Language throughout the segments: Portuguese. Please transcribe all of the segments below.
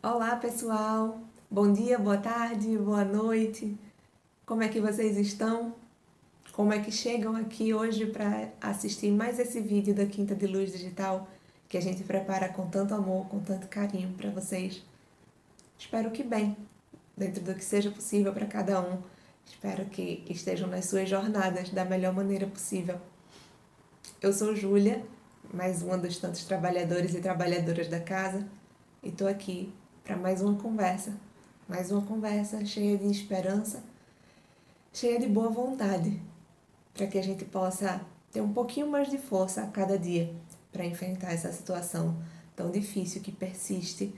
Olá, pessoal! Bom dia, boa tarde, boa noite. Como é que vocês estão? Como é que chegam aqui hoje para assistir mais esse vídeo da Quinta de Luz Digital que a gente prepara com tanto amor, com tanto carinho para vocês? Espero que bem, dentro do que seja possível para cada um. Espero que estejam nas suas jornadas da melhor maneira possível. Eu sou Júlia, mais uma dos tantos trabalhadores e trabalhadoras da casa, e estou aqui para mais uma conversa cheia de esperança, cheia de boa vontade, para que a gente possa ter um pouquinho mais de força a cada dia para enfrentar essa situação tão difícil que persiste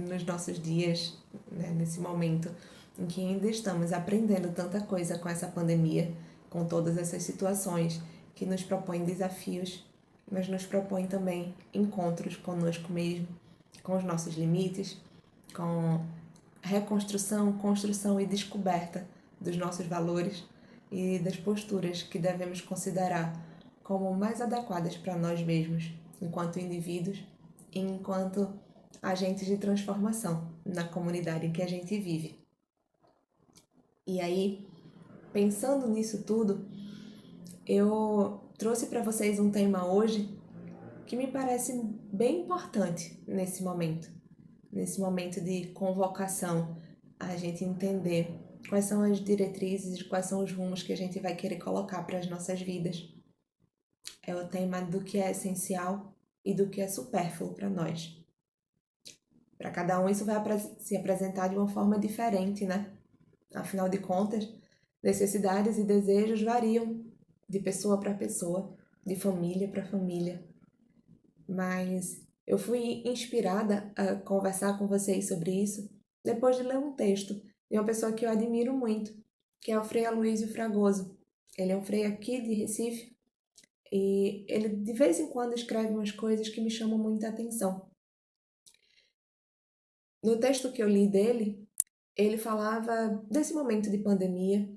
nos nossos dias, né, nesse momento em que ainda estamos aprendendo tanta coisa com essa pandemia, com todas essas situações que nos propõem desafios, mas nos propõem também encontros conosco mesmo, com os nossos limites, com reconstrução, construção e descoberta dos nossos valores e das posturas que devemos considerar como mais adequadas para nós mesmos, enquanto indivíduos e enquanto agentes de transformação na comunidade em que a gente vive. E aí, pensando nisso tudo, eu trouxe para vocês um tema hoje que me parece bem importante nesse momento de convocação, a gente entender quais são as diretrizes, quais são os rumos que a gente vai querer colocar para as nossas vidas. É o tema do que é essencial e do que é supérfluo para nós. Para cada um isso vai se apresentar de uma forma diferente, né? Afinal de contas, necessidades e desejos variam de pessoa para pessoa, de família para família. Mas eu fui inspirada a conversar com vocês sobre isso depois de ler um texto de uma pessoa que eu admiro muito, que é o Frei Aloysio Fragoso. Ele é um frei aqui de Recife e ele de vez em quando escreve umas coisas que me chamam muita atenção. No texto que eu li dele, ele falava desse momento de pandemia,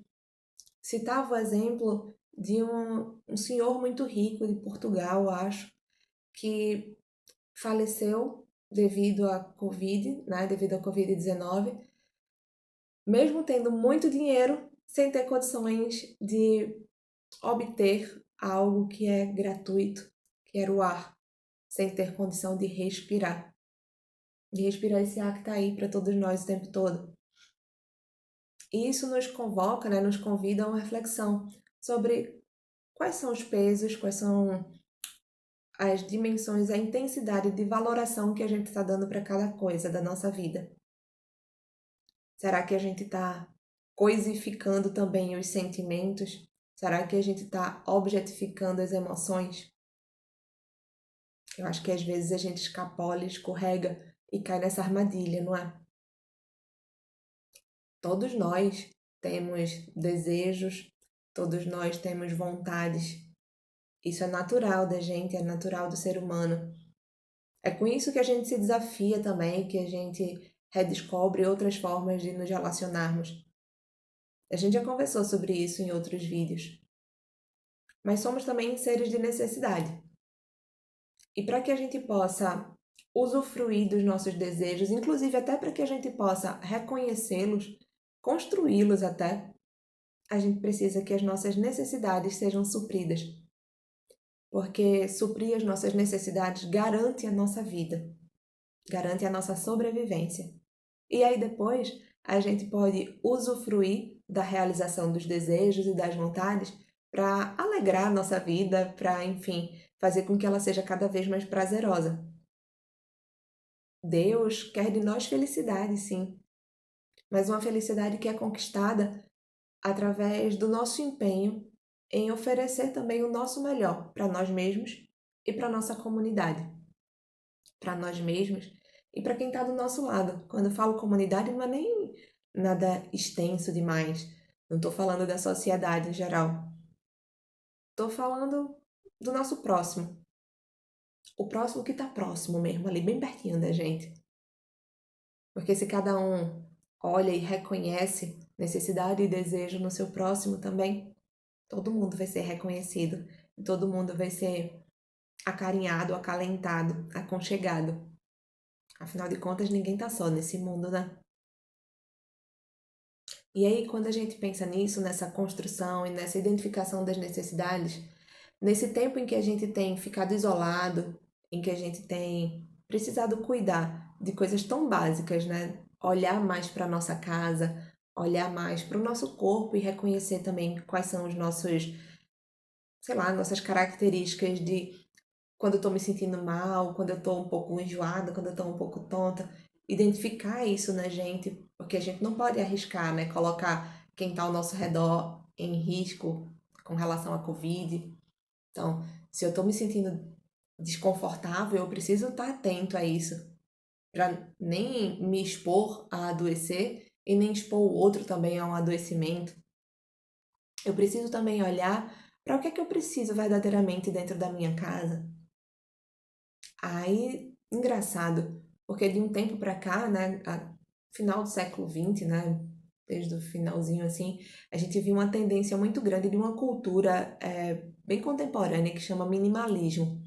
citava o exemplo de um senhor muito rico de Portugal, acho, que faleceu devido à Covid, né, devido à Covid-19, mesmo tendo muito dinheiro, sem ter condições de obter algo que é gratuito, que era o ar, sem ter condição de respirar esse ar que está aí para todos nós o tempo todo. E isso nos convoca, né, nos convida a uma reflexão sobre quais são os pesos, quais são as dimensões, a intensidade de valoração que a gente está dando para cada coisa da nossa vida. Será que a gente está coisificando também os sentimentos? Será que a gente está objetificando as emoções? Eu acho que às vezes a gente escapola, escorrega e cai nessa armadilha, não é? Todos nós temos desejos, todos nós temos vontades. Isso é natural da gente, é natural do ser humano. É com isso que a gente se desafia também, que a gente redescobre outras formas de nos relacionarmos. A gente já conversou sobre isso em outros vídeos. Mas somos também seres de necessidade. E para que a gente possa usufruir dos nossos desejos, inclusive até para que a gente possa reconhecê-los, construí-los até, a gente precisa que as nossas necessidades sejam supridas. Porque suprir as nossas necessidades garante a nossa vida, garante a nossa sobrevivência. E aí depois a gente pode usufruir da realização dos desejos e das vontades para alegrar a nossa vida, para, enfim, fazer com que ela seja cada vez mais prazerosa. Deus quer de nós felicidade, sim, mas uma felicidade que é conquistada através do nosso empenho em oferecer também o nosso melhor para nós mesmos e para nossa comunidade, para nós mesmos e para quem está do nosso lado. Quando eu falo comunidade, não é nem nada extenso demais. Não estou falando da sociedade em geral. Estou falando do nosso próximo. O próximo que está próximo mesmo, ali bem pertinho da gente. Porque se cada um olha e reconhece necessidade e desejo no seu próximo também, todo mundo vai ser reconhecido. Todo mundo vai ser acarinhado, acalentado, aconchegado. Afinal de contas, ninguém tá só nesse mundo, né? E aí, quando a gente pensa nisso, nessa construção e nessa identificação das necessidades, nesse tempo em que a gente tem ficado isolado, em que a gente tem precisado cuidar de coisas tão básicas, né? Olhar mais para nossa casa, olhar mais para o nosso corpo e reconhecer também quais são os nossos, sei lá, nossas características de quando eu tô me sentindo mal, quando eu tô um pouco enjoada, quando eu tô um pouco tonta, identificar isso na gente, porque a gente não pode arriscar, né? Colocar quem tá ao nosso redor em risco com relação à Covid. Então, se eu tô me sentindo desconfortável, eu preciso estar atento a isso, para nem me expor a adoecer e nem expor o outro também a um adoecimento. Eu preciso também olhar para o que é que eu preciso verdadeiramente dentro da minha casa. Aí, engraçado, porque de um tempo pra cá, né, final do século XX, né, desde o finalzinho assim, a gente viu uma tendência muito grande de uma cultura bem contemporânea que chama minimalismo,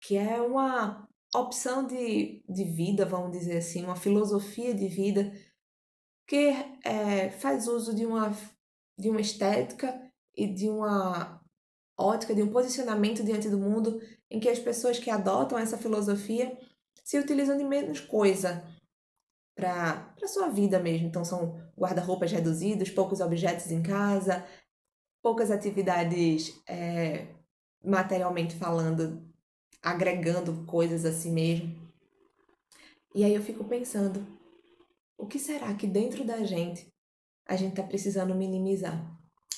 que é uma opção de vida, vamos dizer assim, uma filosofia de vida que faz uso de uma estética e de uma ótica, de um posicionamento diante do mundo em que as pessoas que adotam essa filosofia se utilizam de menos coisa para a sua vida mesmo. Então, são guarda-roupas reduzidos, poucos objetos em casa, poucas atividades materialmente falando, agregando coisas a si mesmo. E aí eu fico pensando, o que será que dentro da gente a gente está precisando minimizar?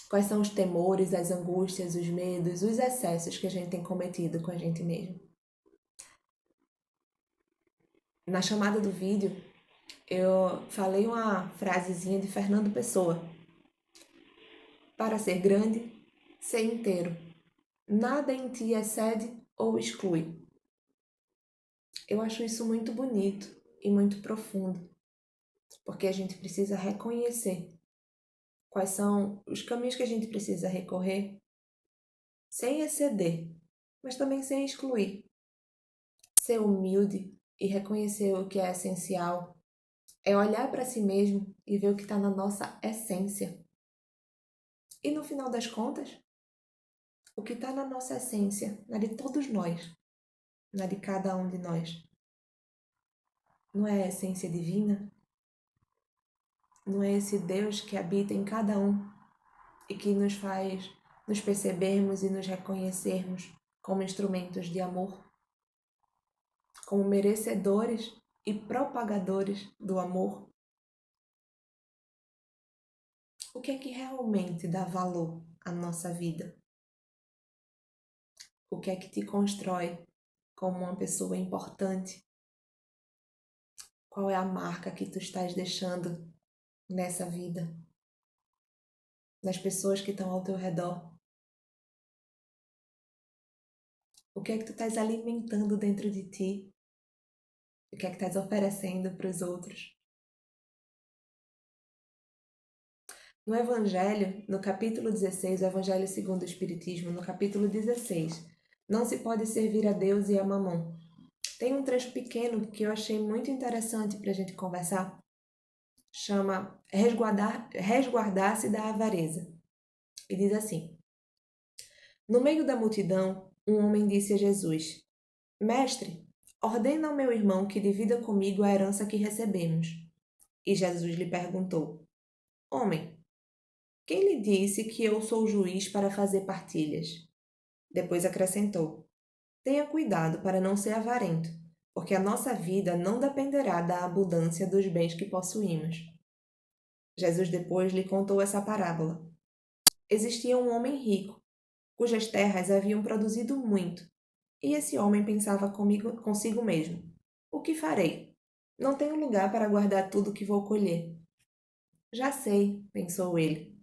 Quais são os temores, as angústias, os medos, os excessos que a gente tem cometido com a gente mesmo? Na chamada do vídeo, eu falei uma frasezinha de Fernando Pessoa. Para ser grande, ser inteiro. Nada em ti excede ou exclui. Eu acho isso muito bonito e muito profundo, porque a gente precisa reconhecer quais são os caminhos que a gente precisa recorrer sem exceder, mas também sem excluir. Ser humilde e reconhecer o que é essencial é olhar para si mesmo e ver o que está na nossa essência. E no final das contas, o que está na nossa essência, na de todos nós, na de cada um de nós, não é a essência divina? Não é esse Deus que habita em cada um e que nos faz nos percebermos e nos reconhecermos como instrumentos de amor, como merecedores e propagadores do amor? O que é que realmente dá valor à nossa vida? O que é que te constrói como uma pessoa importante? Qual é a marca que tu estás deixando nessa vida, nas pessoas que estão ao teu redor? O que é que tu estás alimentando dentro de ti? O que é que estás oferecendo para os outros? No Evangelho, no capítulo 16, o Evangelho segundo o Espiritismo, no capítulo 16, não se pode servir a Deus e a Mamon. Tem um trecho pequeno que eu achei muito interessante para a gente conversar. Chama Resguardar-se da Avareza. E diz assim: No meio da multidão, um homem disse a Jesus: Mestre, ordena ao meu irmão que divida comigo a herança que recebemos. E Jesus lhe perguntou: Homem, quem lhe disse que eu sou juiz para fazer partilhas? Depois acrescentou: Tenha cuidado para não ser avarento, porque a nossa vida não dependerá da abundância dos bens que possuímos. Jesus depois lhe contou essa parábola. Existia um homem rico, cujas terras haviam produzido muito, e esse homem pensava consigo mesmo: O que farei? Não tenho lugar para guardar tudo o que vou colher. Já sei, pensou ele.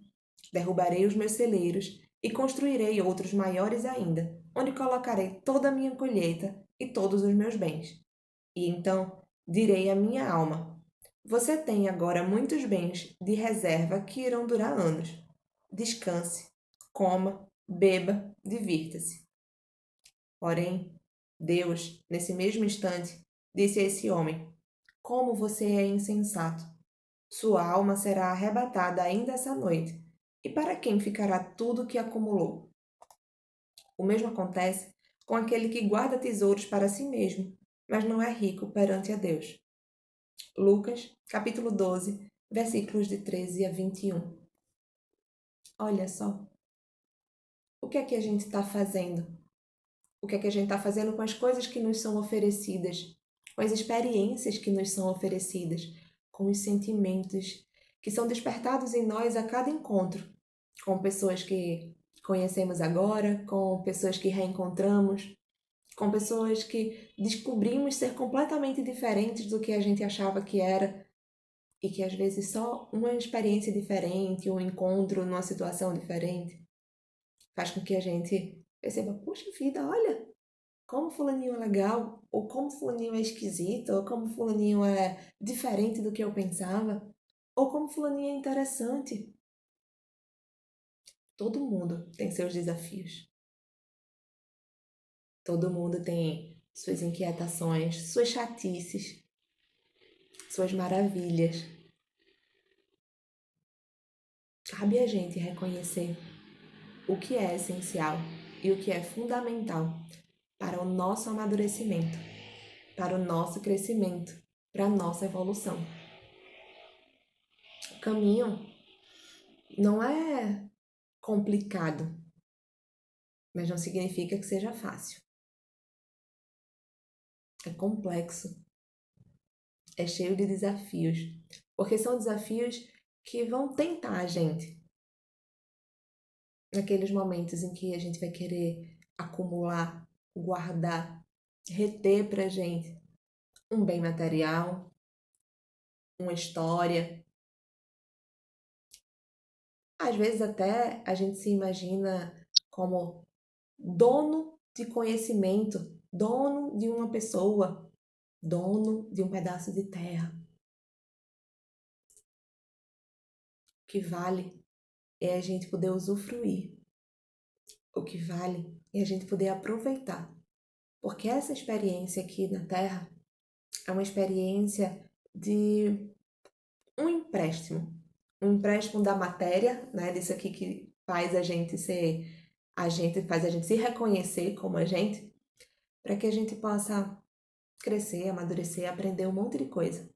Derrubarei os meus celeiros e construirei outros maiores ainda, onde colocarei toda a minha colheita e todos os meus bens. E então direi à minha alma: Você tem agora muitos bens de reserva que irão durar anos. Descanse, coma, beba, divirta-se. Porém, Deus, nesse mesmo instante, disse a esse homem: Como você é insensato! Sua alma será arrebatada ainda essa noite. E para quem ficará tudo o que acumulou? O mesmo acontece com aquele que guarda tesouros para si mesmo, mas não é rico perante a Deus. Lucas, capítulo 12, versículos de 13 a 21. Olha só, o que é que a gente está fazendo? O que é que a gente está fazendo com as coisas que nos são oferecidas, com as experiências que nos são oferecidas, com os sentimentos que são despertados em nós a cada encontro, com pessoas que conhecemos agora, com pessoas que reencontramos, com pessoas que descobrimos ser completamente diferentes do que a gente achava que era e que às vezes só uma experiência diferente, um encontro numa situação diferente, faz com que a gente perceba, puxa vida, olha, como fulaninho é legal, ou como fulaninho é esquisito, ou como fulaninho é diferente do que eu pensava, ou como fulaninho é interessante. Todo mundo tem seus desafios. Todo mundo tem suas inquietações, suas chatices, suas maravilhas. Cabe a gente reconhecer o que é essencial e o que é fundamental para o nosso amadurecimento, para o nosso crescimento, para a nossa evolução. O caminho não é complicado, mas não significa que seja fácil. É complexo, é cheio de desafios, porque são desafios que vão tentar a gente. Naqueles momentos em que a gente vai querer acumular, guardar, reter pra gente um bem material, uma história. Às vezes até a gente se imagina como dono de conhecimento, dono de uma pessoa, dono de um pedaço de terra. O que vale é a gente poder usufruir. O que vale é a gente poder aproveitar. Porque essa experiência aqui na Terra é uma experiência de um empréstimo. Um empréstimo da matéria, né? Disso aqui que faz a gente ser a gente, faz a gente se reconhecer como a gente, para que a gente possa crescer, amadurecer, aprender um monte de coisa.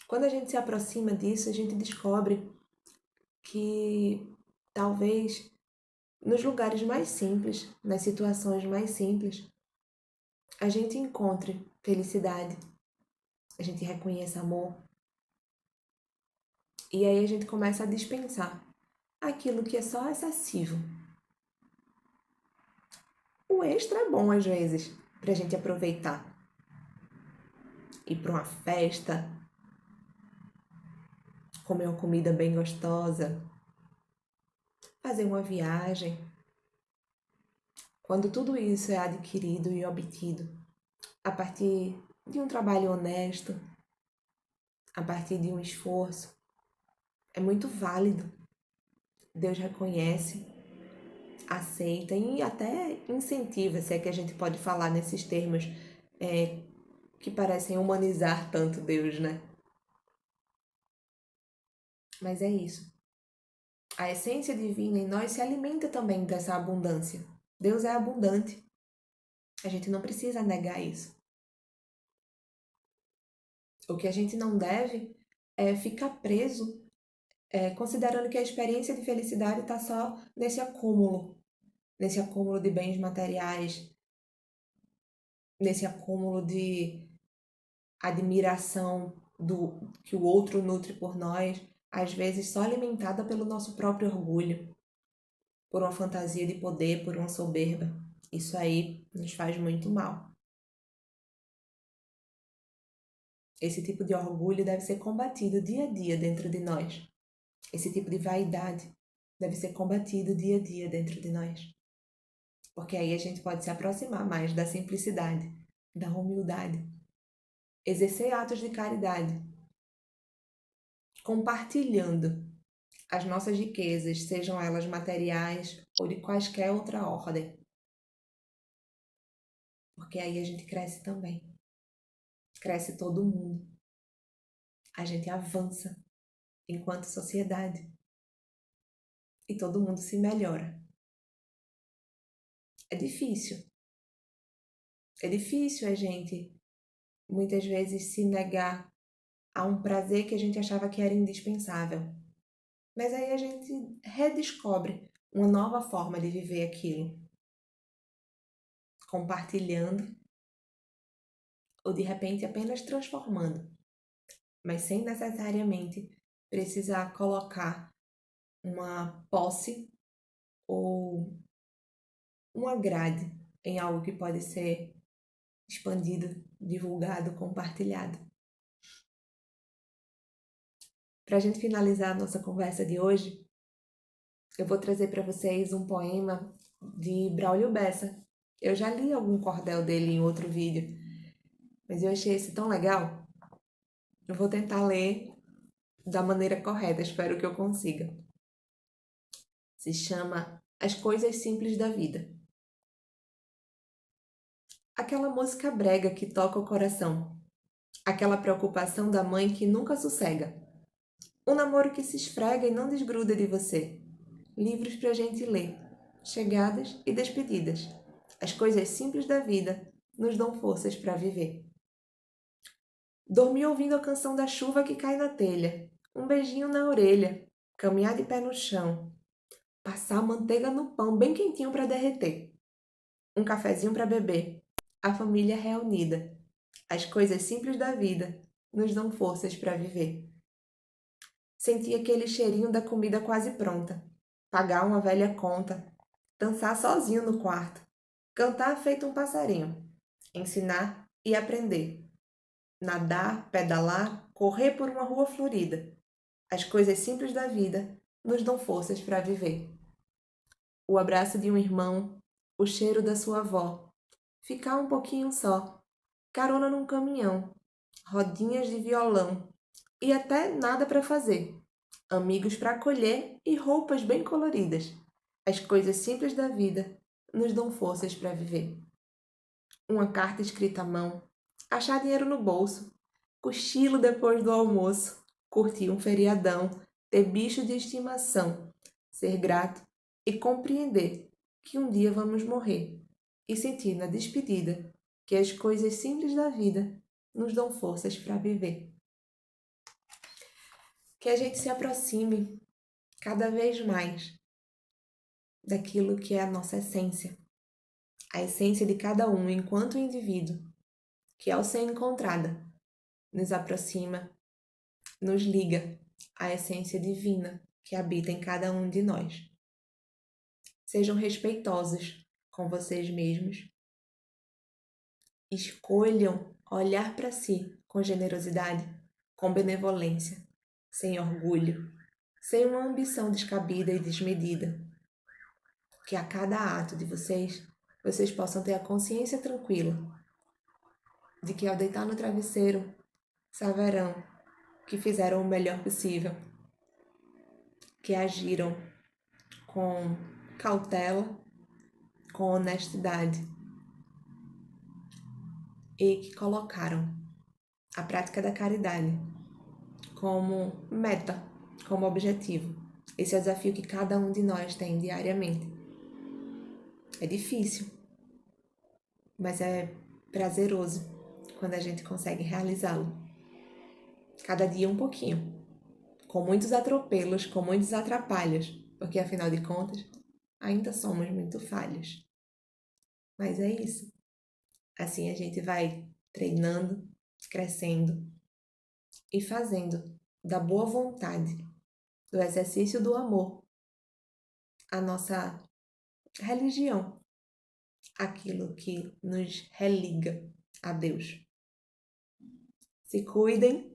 Quando a gente se aproxima disso, a gente descobre que talvez nos lugares mais simples, nas situações mais simples, a gente encontre felicidade, a gente reconheça amor. E aí a gente começa a dispensar aquilo que é só excessivo. O extra é bom às vezes, pra gente aproveitar. Ir pra uma festa, comer uma comida bem gostosa, fazer uma viagem. Quando tudo isso é adquirido e obtido a partir de um trabalho honesto, a partir de um esforço, é muito válido. Deus reconhece, aceita e até incentiva, se é que a gente pode falar nesses termos que parecem humanizar tanto Deus, né? Mas é isso. A essência divina em nós se alimenta também dessa abundância. Deus é abundante. A gente não precisa negar isso. O que a gente não deve é ficar preso, considerando que a experiência de felicidade está só nesse acúmulo de bens materiais, nesse acúmulo de admiração do que o outro nutre por nós, às vezes só alimentada pelo nosso próprio orgulho, por uma fantasia de poder, por uma soberba. Isso aí nos faz muito mal. Esse tipo de orgulho deve ser combatido dia a dia dentro de nós. Esse tipo de vaidade deve ser combatido dia a dia dentro de nós. Porque aí a gente pode se aproximar mais da simplicidade, da humildade, exercer atos de caridade, compartilhando as nossas riquezas, sejam elas materiais ou de quaisquer outra ordem. Porque aí a gente cresce também. cresce todo mundo. A gente avança enquanto sociedade e todo mundo se melhora. É difícil. É difícil a gente, muitas vezes, se negar a um prazer que a gente achava que era indispensável. Mas aí a gente redescobre uma nova forma de viver aquilo, compartilhando ou de repente apenas transformando, mas sem necessariamente precisar colocar uma posse ou uma grade em algo que pode ser expandido, divulgado, compartilhado. Para a gente finalizar a nossa conversa de hoje, eu vou trazer para vocês um poema de Braulio Bessa. Eu já li algum cordel dele em outro vídeo, mas eu achei esse tão legal. Eu vou tentar ler da maneira correta, espero que eu consiga. Se chama As Coisas Simples da Vida. Aquela música brega que toca o coração. Aquela preocupação da mãe que nunca sossega. Um namoro que se esfrega e não desgruda de você. Livros pra gente ler. Chegadas e despedidas. As coisas simples da vida nos dão forças para viver. Dormir ouvindo a canção da chuva que cai na telha. Um beijinho na orelha. Caminhar de pé no chão. Passar manteiga no pão bem quentinho para derreter. Um cafezinho para beber. A família reunida. As coisas simples da vida nos dão forças para viver. Sentir aquele cheirinho da comida quase pronta. Pagar uma velha conta. Dançar sozinho no quarto. Cantar feito um passarinho. Ensinar e aprender. Nadar, pedalar, correr por uma rua florida. As coisas simples da vida nos dão forças para viver. O abraço de um irmão, o cheiro da sua avó, ficar um pouquinho só, carona num caminhão, rodinhas de violão e até nada para fazer, amigos para acolher e roupas bem coloridas. As coisas simples da vida nos dão forças para viver. Uma carta escrita à mão, achar dinheiro no bolso, cochilo depois do almoço, curtir um feriadão, ter bicho de estimação, ser grato e compreender que um dia vamos morrer e sentir na despedida que as coisas simples da vida nos dão forças para viver. Que a gente se aproxime cada vez mais daquilo que é a nossa essência, a essência de cada um enquanto indivíduo, que ao ser encontrada, nos aproxima, nos liga à essência divina que habita em cada um de nós. Sejam respeitosos com vocês mesmos. Escolham olhar para si com generosidade, com benevolência, sem orgulho, sem uma ambição descabida e desmedida. Que a cada ato de vocês possam ter a consciência tranquila de que ao deitar no travesseiro, saberão que fizeram o melhor possível, que agiram com cautela, com honestidade e que colocaram a prática da caridade como meta, como objetivo. Esse é o desafio que cada um de nós tem diariamente. É difícil, mas é prazeroso quando a gente consegue realizá-lo. Cada dia um pouquinho, com muitos atropelos, com muitos atrapalhos, porque afinal de contas, ainda somos muito falhos. Mas é isso. Assim a gente vai treinando, crescendo e fazendo da boa vontade, do exercício do amor, a nossa religião, aquilo que nos religa a Deus. Se cuidem,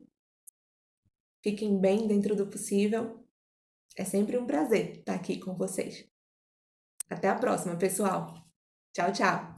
fiquem bem dentro do possível. É sempre um prazer estar aqui com vocês. Até a próxima, pessoal. Tchau, tchau!